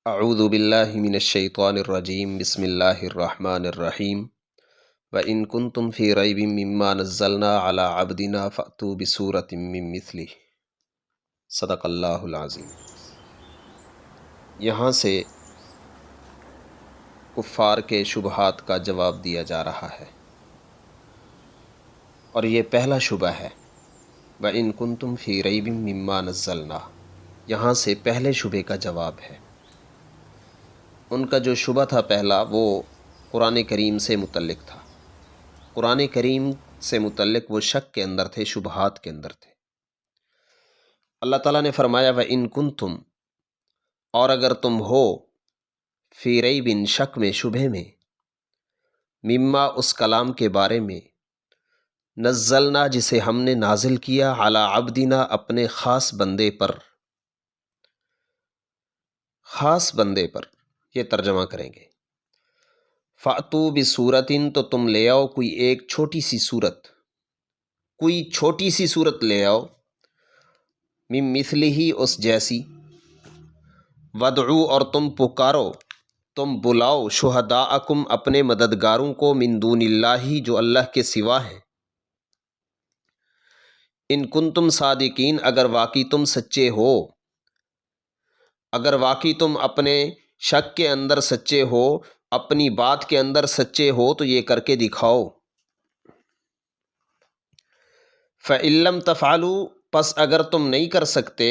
اعوذ باللہ من الشیطان الرجیم بسم اللہ الرحمن الرحیم وَإِن كُنتُمْ فِي رَيْبٍ مِّمَّا نَزَّلْنَا عَلَىٰ عَبْدِنَا فَأْتُوا بِسُورَةٍ مِّن مِّثْلِهِ صدق اللہ العظیم۔ یہاں سے کفار کے شبہات کا جواب دیا جا رہا ہے، اور یہ پہلا شبہ ہے وَإِن كُنتُمْ فِي رَيْبٍ مِّمَّا نَزَّلْنَا، یہاں سے پہلے شبہ کا جواب ہے۔ ان کا جو شبہ تھا پہلا، وہ قرآن کریم سے متعلق تھا۔ قرآن کریم سے متعلق وہ شک کے اندر تھے، شبہات کے اندر تھے۔ اللہ تعالیٰ نے فرمایا وَإِن كُنتُم، اور اگر تم ہو، فی ریب، شک میں، شبہ میں، مما، اس کلام کے بارے میں، نزلنا، جسے ہم نے نازل کیا، علی عبدنا، اپنے خاص بندے پر، خاص بندے پر، یہ ترجمہ کریں گے۔ فَأْتُوا بِسُورَةٍ، تو تم لے آؤ کوئی ایک چھوٹی سی صورت، کوئی چھوٹی سی صورت لے آؤ، مِن مِثْلِهِ، اس جیسی، وَادْعُوا، اور تم پکارو، تم بلاؤ، شہداءکم، اپنے مددگاروں کو، من دون اللہ، جو اللہ کے سوا ہیں، ان کنتم صادقین، اگر واقعی تم سچے ہو، اگر واقعی تم اپنے شک کے اندر سچے ہو، اپنی بات کے اندر سچے ہو، تو یہ کر کے دکھاؤ۔ فَإِن لَّمْ تَفْعَلُوا، پس اگر تم نہیں کر سکتے،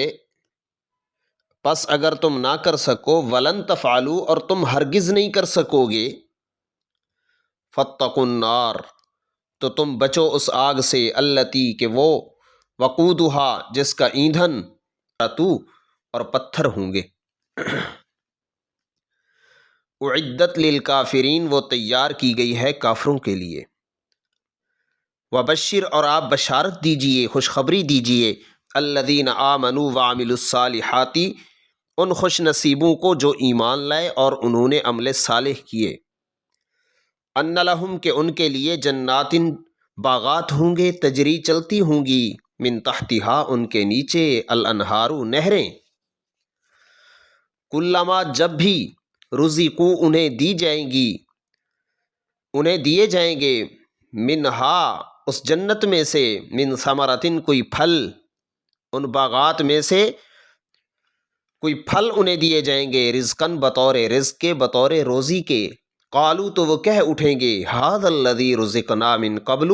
پس اگر تم نہ کر سکو، وَلَن تَفْعَلُوا، اور تم ہرگز نہیں کر سکو گے، فَاتَّقُوا النَّارَ، تو تم بچو اس آگ سے، التی، کہ وہ، وقودها، جس کا ایندھن، اور پتھر ہوں گے، اعدت للکافرین، وہ تیار کی گئی ہے کافروں کے لیے، وبشر، اور آپ بشارت دیجئے، خوشخبری دیجئے، الذین آمنوا وعملوا الصالحات، ان خوش نصیبوں کو جو ایمان لائے اور انہوں نے عمل صالح کیے، ان لہم، کہ ان کے لیے، جنات، باغات ہوں گے، تجری، چلتی ہوں گی، من تحتہا، ان کے نیچے، الانہار، نہریں، کلما، جب بھی، رزقو، انہیں دی جائیں گی، انہیں دیے جائیں گے، منہا، اس جنت میں سے، من ثمرۃ، کوئی پھل، ان باغات میں سے کوئی پھل انہیں دیے جائیں گے، رزقاً، بطور رزق کے، بطور روزی کے، قالو، تو وہ کہہ اٹھیں گے، ھذا الذی رزقنا من قبل،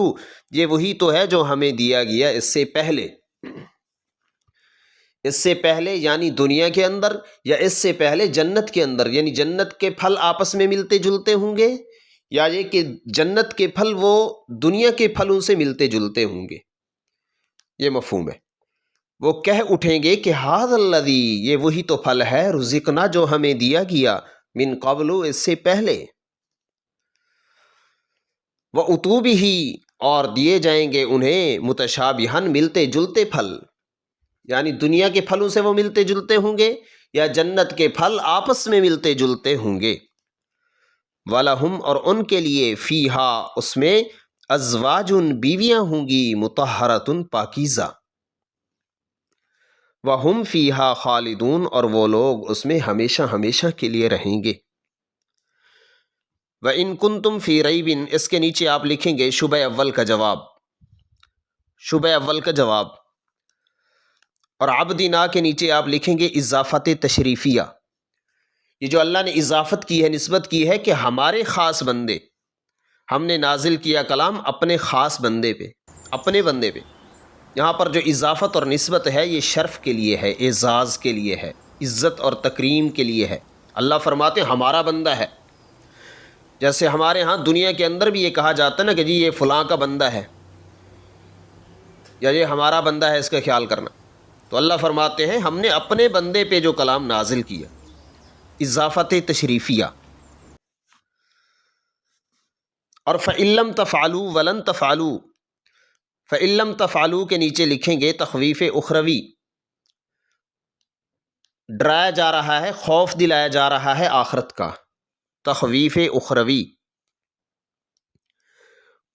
یہ وہی تو ہے جو ہمیں دیا گیا اس سے پہلے، اس سے پہلے یعنی دنیا کے اندر، یا اس سے پہلے جنت کے اندر، یعنی جنت کے پھل آپس میں ملتے جلتے ہوں گے، یا یہ کہ جنت کے پھل وہ دنیا کے پھلوں سے ملتے جلتے ہوں گے، یہ مفہوم ہے۔ وہ کہہ اٹھیں گے کہ ھذا الذی، یہ وہی تو پھل ہے، رزقنا، جو ہمیں دیا گیا، من قبل، اس سے پہلے، وَأُتُوا بِهِ، اور دیے جائیں گے انہیں، متشابہاً، ملتے جلتے پھل، یعنی دنیا کے پھلوں سے وہ ملتے جلتے ہوں گے، یا جنت کے پھل آپس میں ملتے جلتے ہوں گے، وَلَهُمْ، اور ان کے لیے، فِيهَا، اس میں، ازواج، بیویاں ہوں گی، مطہرۃ، پاکیزہ، وَهُمْ فِيهَا خالدون، اور وہ لوگ اس میں ہمیشہ ہمیشہ کے لیے رہیں گے۔ وَإِن كُنتُمْ فِي رَيْبٍ، اس کے نیچے آپ لکھیں گے شبہ اول کا جواب، شبہ اول کا جواب، اور عبدنا کے نیچے آپ لکھیں گے اضافت تشریفیہ، یہ جو اللہ نے اضافت کی ہے، نسبت کی ہے، کہ ہمارے خاص بندے، ہم نے نازل کیا کلام اپنے خاص بندے پہ، اپنے بندے پہ، یہاں پر جو اضافت اور نسبت ہے، یہ شرف کے لیے ہے، اعزاز کے لیے ہے، عزت اور تکریم کے لیے ہے۔ اللہ فرماتے ہیں ہمارا بندہ ہے، جیسے ہمارے ہاں دنیا کے اندر بھی یہ کہا جاتا ہے نا کہ جی یہ فلاں کا بندہ ہے، یا یہ ہمارا بندہ ہے، اس کا خیال کرنا، تو اللہ فرماتے ہیں ہم نے اپنے بندے پہ جو کلام نازل کیا، اضافت تشریفیہ۔ اور فَإِن لَّمْ تَفْعَلُوا وَلَن تَفْعَلُوا، فَإِن لَّمْ تَفْعَلُوا کے نیچے لکھیں گے تخویف اخروی، ڈرایا جا رہا ہے، خوف دلایا جا رہا ہے آخرت کا، تخویف اخروی،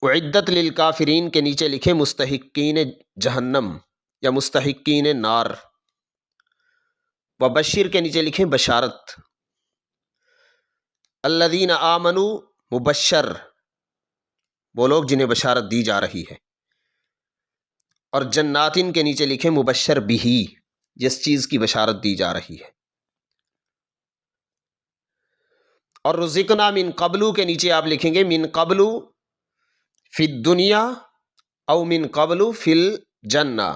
اعدت للکافرین کے نیچے لکھیں مستحقین جہنم یا مستحقین نار، وبشر کے نیچے لکھیں بشارت، الذین آمنوا مبشر، وہ لوگ جنہیں بشارت دی جا رہی ہے، اور جناتن کے نیچے لکھیں مبشر بھی، جس چیز کی بشارت دی جا رہی ہے، اور رزقنا من قبلو کے نیچے آپ لکھیں گے من قبلو فی الدنیا او من قبلو فی الجنہ،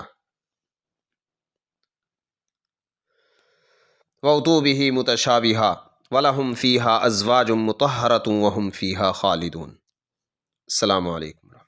وَأْتُوا بِهِ مُتَشَابِهًا وَلَهُمْ فِيهَا أَزْوَاجٌ مُطَهَّرَةٌ وَهُمْ فِيهَا خَالِدُونَ۔ السلام علیکم۔